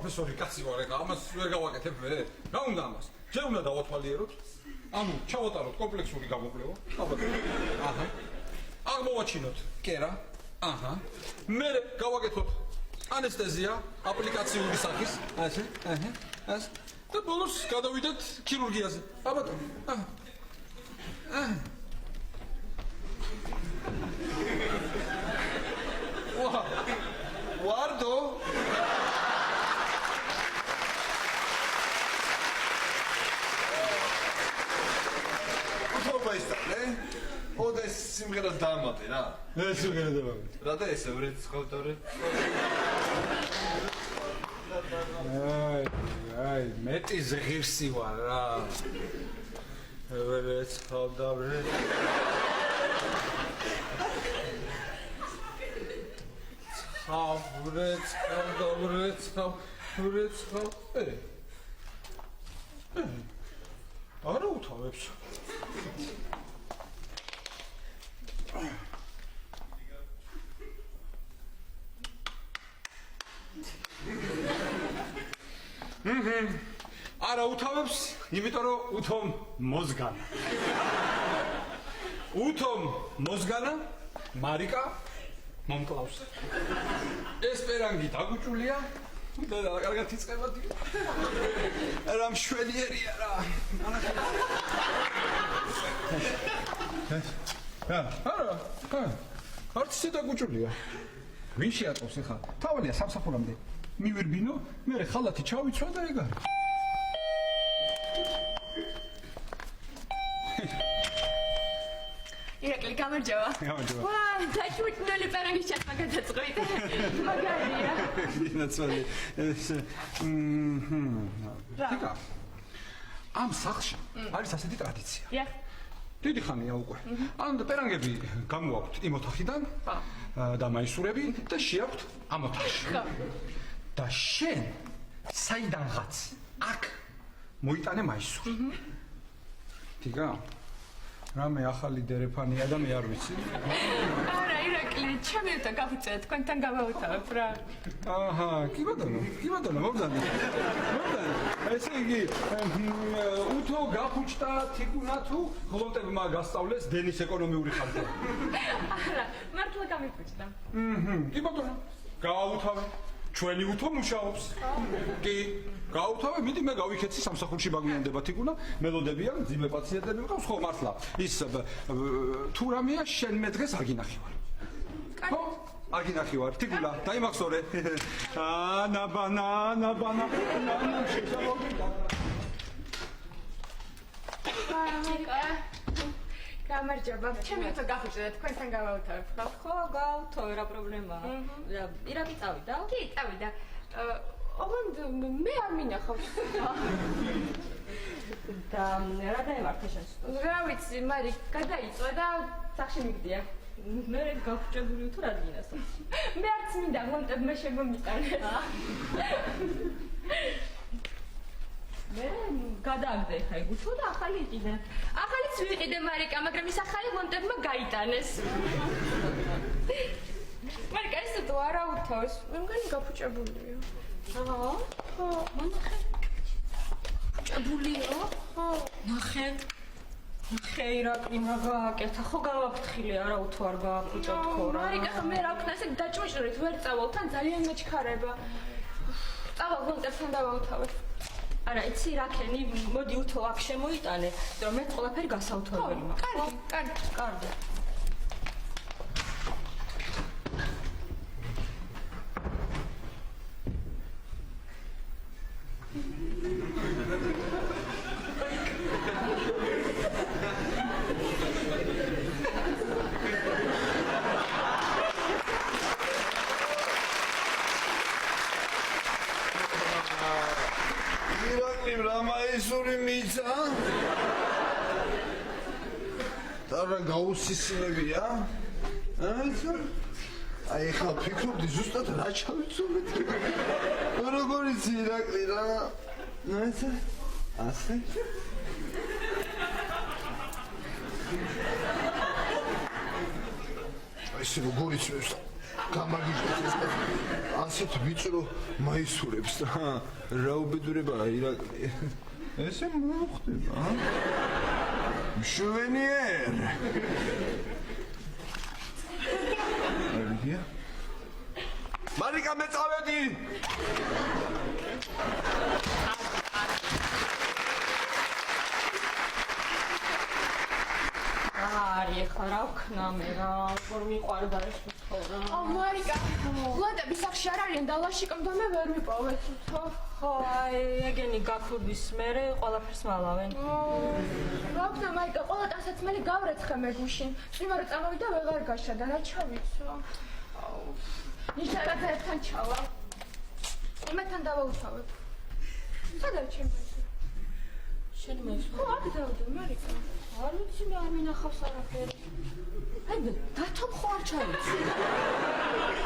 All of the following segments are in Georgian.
პროფესორი კაცი ვარ ეხლა ამას ვერ გავაკეთებ მე რა უნდა ამას ჯერ უნდა დავათვალიეროთ ანუ ჩავატაროთ კომპლექსური გამოკვლევა აჰა აღმოვაჩინოთ კერა აჰა მე გავაკეთოთ ანესთეზია აპლიკაციური სახის ასე ასე და ბოლოს გადავიდეთ ქირურგიაზე აბატონო ვარდო Baistane, odes simgeras damate, ra. Ne simgera damate. Ra da ese vret skaldore. Ay, meti zghirsi var ra. Vret skaldore. Vret skaldore. Ara uთავებს. არა უთავებს, იმიტომ რომ უთომ მოზგანა. უთომ მოზგანა, მარიკა მომკლავს. ესპერანგი დაგუჭულია და კარგად იწყებოდი. რა მშვენიერია რა. არა, არც ისე დაგუჭულია. ვინ შეატყობს ახლა? თავალია სამსახურამდე. მივირბინო, მე ხალათი ჩავიცვა და ეგ არის. ირაკლი გამარჯობა. გამარჯობა. ვაი, დაჭუჭნელი პერანგის ჩათმა გადაწყვიტე. მაგარია. ნაცვალი. რა? ამ სახლში არის ასეთი ტრადიცია. დიახ. დიდი ხანია უკვე. ანუ პერანგები გამოაქვთ იმ ოთახიდან და მაისურები და შეაქვთ ამ ოთახში. და შენ საიდანღაც აქ მოიტანე მაისური. თიგა? რამე ახალი დერეფანია და მე არ ვიცი. არა, ირაკლი, ჩემითა გავიწევ, თქვენთან გავაუთავებ რა. აჰა, კი ბატონო, მოგზავნე. ესე იგი, უთო გაფუჭდა თიკუნა თუ ღლონტებმა გასწავლეს დენის ეკონომიური ხარჯი. არა, მართლა გამიფუჭდა. კი ბატონო, გააუთავე. ჩვენი უთო მუშაობს. კი, გაუთავე, მიდი მე გავიქეცი სამსახურში ბაგვიანდება თიკუნა, მელოდებია, ძიმე პაციენტები მყავს, ხო მართლა. ის თუ რამეა შენ მე დღეს არ გინახივარ. ხო? არ გინახივარ, თიკუნა, დაიმახსოვრე. ნაბანა. გამარჯობა. ჩემითა გაფუჭდა, თქვენთან გავაუთავებ. ხო, გავთავე, რა პრობლემაა? ირაკი წავიდა? კი, წავიდა. ოღონდ მე არ მინახავს. და რა დაემართა შენს? რა ვიცი, მარი გადაიწვა და სახში მიგდია. მე გაფუჭებული თუ რა დგინასო? მე არც მინდა ღონტებმა შემომიტანეს. მე გადააგდე ხა იგუთო და ახალი იყიდე. ახალიც ვიყიდე მარიკა, მაგრამ ის ახალი ღონტებმა გაიტანეს. მარიკა ის თუ არა უთავეს, მე მგონი გაფუჭებულია. ხო, მონახე. ფუჭებულია? ხო. ნახე ირაკლი მაგაკეთა, ხო გავაფრთხილე, არა უთო არ გააფუჭა თქო რა. მარიკა, მე რა ვქნა, ესე დაჭუჭრით, ვერ წავალ, თან ძალიან მეჩქარება. წავალ ღონტებთან დავაუთავებ. არა, იცი რა ქენი, მოდი უთო აქ შემოიტანე, რომ მე ყველაფერი გასაუთავებელი მაქვს. კარგი. ირაკლი რა მაისური მიცა? და რა გაუსისინებია? აი ხა ფიქრობდი ზუსტად რა ჩავიცოლეთ. როგორ იცი ირაკლი რა? ასე? ეს როგორ იცი? გამაგიჟდეს ეს ასეთ ვიწრო მაისურებს რა უბედურებაა ირაკლი ესე მოხდება მშვენიერ მარიკა მე წავედი არი ხა რა ვქნა მე რა როგორ მიყვარდა ეს თორა მარიკა ლადები სახში არ არიან და ლაშიკომ და მე ვერ ვიპოვეთ ხო აი ეგენი გაქურდის მერე ყველაფერს მალავენ რა ვქნა მარიკა ყველა ტანსაცმელი გავრეცხე მე გუშინ წვიმარო წამოვიდა ვეღარ გაშადა რა ჩავიცო ნიშნავდა ერთთან ჩავა იმათთან დავაუთავებ სადაა ჩემი შენ მე ხო აქ დავდო მარიკა არ ვიცი მე არ მინახავს არაფერი აი დათომ ხო არ ჩაიცო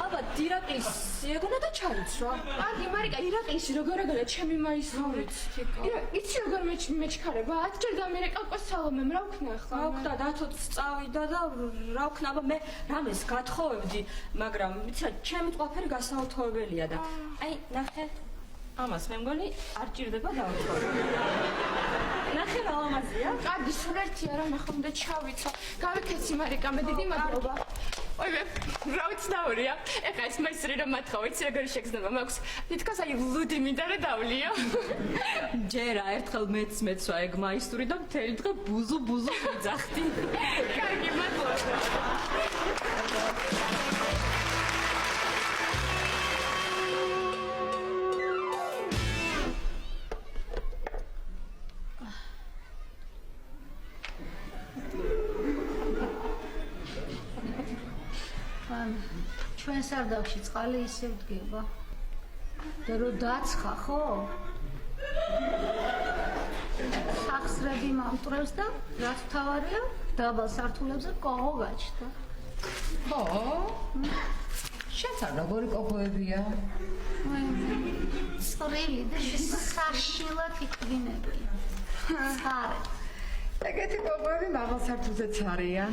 აბა დირაკლის ეგონა და ჩაიცვა აგი მარიკა ირაკლისი როგორ ჩემი მაისურით იცი როგორ მეჩქარება 10 ჯერ დამერეკავ სალომემ რა ვქნა ახლა რა ვქნა დათოც წავიდა და რა ვქნა აბა მე რამეს გათხოვებდი მაგრამ იცი ჩემი ყველაფერი გასაუთოებელია და აი ნახე ამას მე მგონი არ ჭირდება დავთხოვო ნახე რა ლამაზია კარგი სულ ერთია რა ნახო უნდა ჩავიცო გავიქეცი მარიკა მე დიდი მადლობა ой მე რა ვიცნაურია ეხა ეს მაისური რომ მათხოვ იცი როგორი შეგრძნება მაქვს თითქოს აი ლუდი მინდა რა დავლიო ჯერა ერთხელ მეც მეცვა ეგ მაისური და მთელი დღე ბუზუ ვიძახდი კარგი მადლობა ჩვენ სარდაფში წყალი ისევ დგება და რო დაცხა ხო სახსრები მომტრევს და რაც თავარია დაბალ სართულებზე კოღო გაჩნდა ხო შენც არ როგორი კოღოებია წვრილი და საშილად იკვინები ხარე ეგეთი კოღოები მაღალ სართულზეც არიან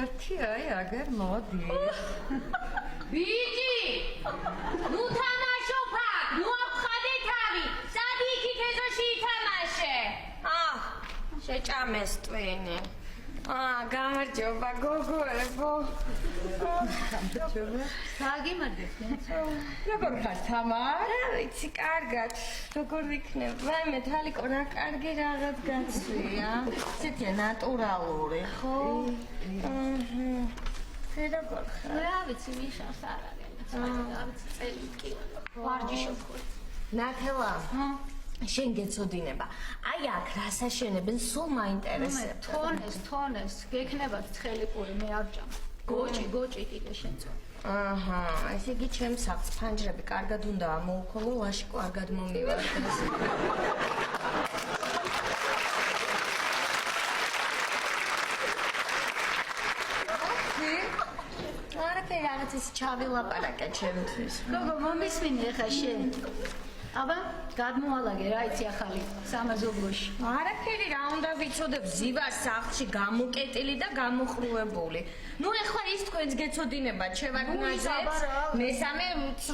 ერთი აი აგერ მოდი ბიჭი ნუ თამაშობ აქ ნუ აღხადე თავი სადი იქით ეზოში ითამაშე შეჭამეს ტვინი გამარჯობა გოგოებო საგიმარჯვებთ როგორ ხარ თამარ რა ვიცი კარგად როგორ იქნება ვაიმე თალიკო რა კარგი რაღაც გაცვია ცეთია ნატურალური ხო როგორ ხარ რა ვიცი მიშავს არ არის რა ვიცი წელი კი ვარჯიშობ ნათელა შენ გეცოდინება აი აქ რასაშენებენ სულ მაინტერესებს თონეს გექნებათ ცხელი პური მე არ ჭამ გოჭი კიდე შენ წო ესე იგი ჩემს სახლს ფანჯრები კარგად უნდა ამოუქოლო ლაშიკო არ გადმომივარდეს არაფერი რაღაც ის ჩავილაპარაკე ჩემთვის გოგო მომისმინე ხა შენ აბა გადმოალაგე რა იცი ახალი სამაზობლოში არაფერი რა უნდა ვიცოდებ ზივარ სახლში გამოკეტილი და გამოხრუებული ნუ ეხლა ის თქვენს გეცოდინებათ შევაგნაზებს მესამე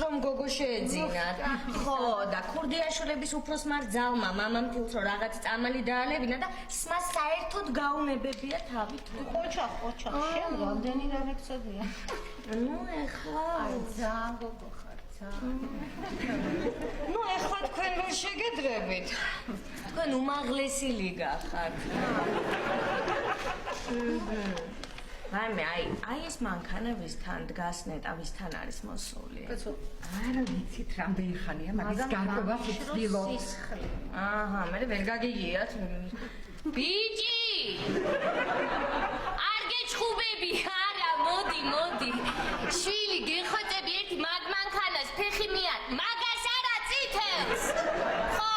რომ გოგო შეეძინათ ხო და ქურდიაშვილების უფროსმარ ძალმა მამამ ფილთრო რაღაც წამალი დაალებინა და სმა საერთოდ გაუნებებია თავით ხოჩა შენ რამდენი რა მეკცოდია ნუ ეხლა ძალიან გოგო ხარ ნუ ეხლა თქვენ ვერ შეგედრებით თქვენ უმაღლესი ლიგა ხართ ვაიმე აი ეს მანქანებისთან დგას ნეტა ვისთან არის მოსული არ ვიცით რამდენი ხანია მაგის გარკვევას ვცდილობ აჰა მე ვერ გაგიგიათ ბიჭი არ გეჩხუბები არა მოდი შვილი გეხოწები ერთი მანქანას ფეხი მიარ მაგას არა წითელს ხო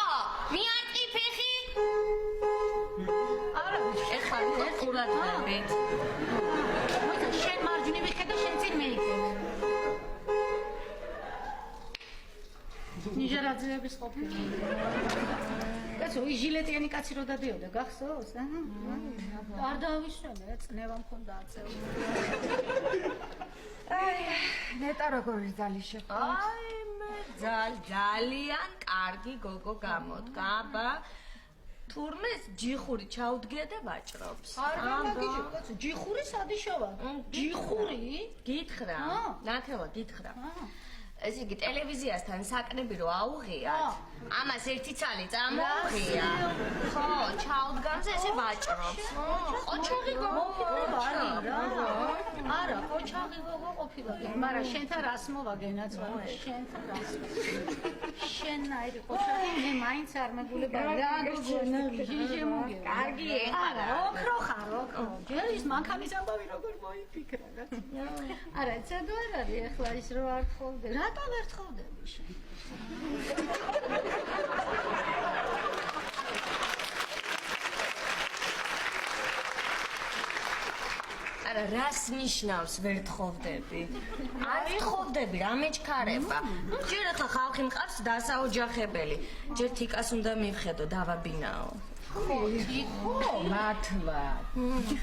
მიარტყი ფეხი არა ეხლა ყურადღებით შენ მარჯვნივ იხედა შენ წინ მეიქე ნიჟარაძეების ყოფილი. კაცო, ის ჟილეტიანი კაცი რო დადიოდა, გახსოვს? არ დავისვენე, წნევა მქონდა აწეული. ნეტა როგორი ძალი შეხვდა? აი მე ძალიან კარგი გოგო გამოდგა, აბა. თურმე ჯიხური ჩაუდგია და ვაჭრობს. არ გამაგიჟე, კაცო, ჯიხური სადიშოვა? ჯიხური? გითხრა. ნათელა გითხრა. ეს იგი ტელევიზიასთან საკნები რო აუღიათ, ამას ერთი ცალი წამოუღია. ხო, ჩაუდგამზე ესე ვაჭრობს. ყოჩაღი გოგო არა, არა, ყოჩაღი გოგო ყოფილა, მაგრამ შენთან რას მოვაგენაც ვარ, შენთან რას. შენაირი ყოჩაღი მე მაინც არ მეგულება. რა გოგონა, ჟიჟემოგე. კარგი ეხარა. ოქრო ხარ, ოქრო. ჯერ ის მანქანის ამბავი როგორ მოიფიქრა, რა. არა, ცოდვა არ არის ახლა ის რო არ თხოვდე. რატომ ვერ თხოვდები შენ? არა, რას ნიშნავს ვერ თხოვდები? არ თხოვდები, რა მეჩქარება? ჯერ ახლა ხალხი მყავს დასაოჯახებელი. ჯერ თიკას უნდა მივხედო, დავაბინაო. ხო, მართლა.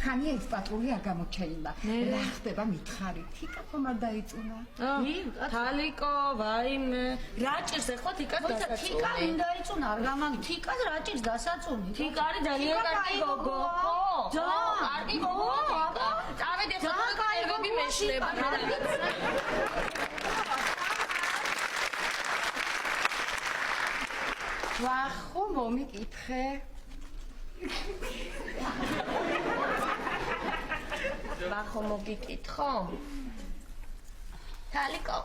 ხანია ის პატრული არ გამოჩენილა. რა ხდება მითხარი? თიკა ხომ არ დაიწუნა? თალიკო, ვაიმე, რა ჭირს ახლა თიკას დასაწუნი? თიკა მინდა იწუნა, არ გამაგ თიკას რა ჭირს დასაწუნი? თიკა არის ძალიან კარგი გოგო. ხო, კარგი გოგო. წავედი ახლა კაიგები მეშლება. ვახო მომიკითხე. ვახო მოგიკითხო? თალიკო,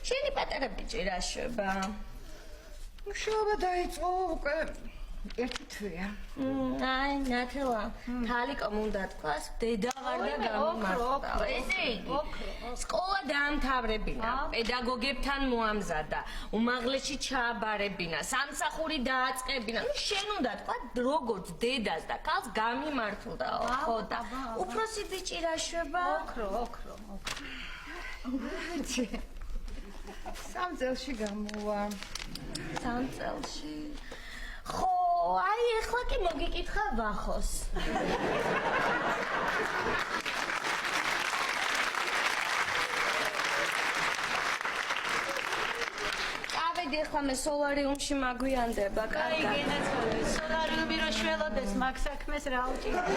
შენი პატარა ბიჭი რა შვება? მუშაობა დაიწყო უკვე ერთი თვეა. აი, ნათელა, თალიკომ უნდა თქვას, დედა ვარ და გამომართვა. ესე იგი, სკოლა დაამთავრებინა, პედაგოგებთან მოამზადა, უმაღლესში ჩააბარებინა, სამსახური დააწყებინა. ნუ შენ უნდა თქვა, როგორც დედას და ქალს გამიმართლდაო, ხო და უფროსი ბიჭი რა შვება? ოქრო. სამ წელში გამოვა. სამ წელში. ხო, აი ეხლა კი მოგიკითხა ვახოს. წავედი ეხლა მე სოლარიუმში მაგვიანდება, კარგად. აი, გენაცვალე, სოლარიუმი რო შველოდეს, მაგ საქმეს რა უჭირდება?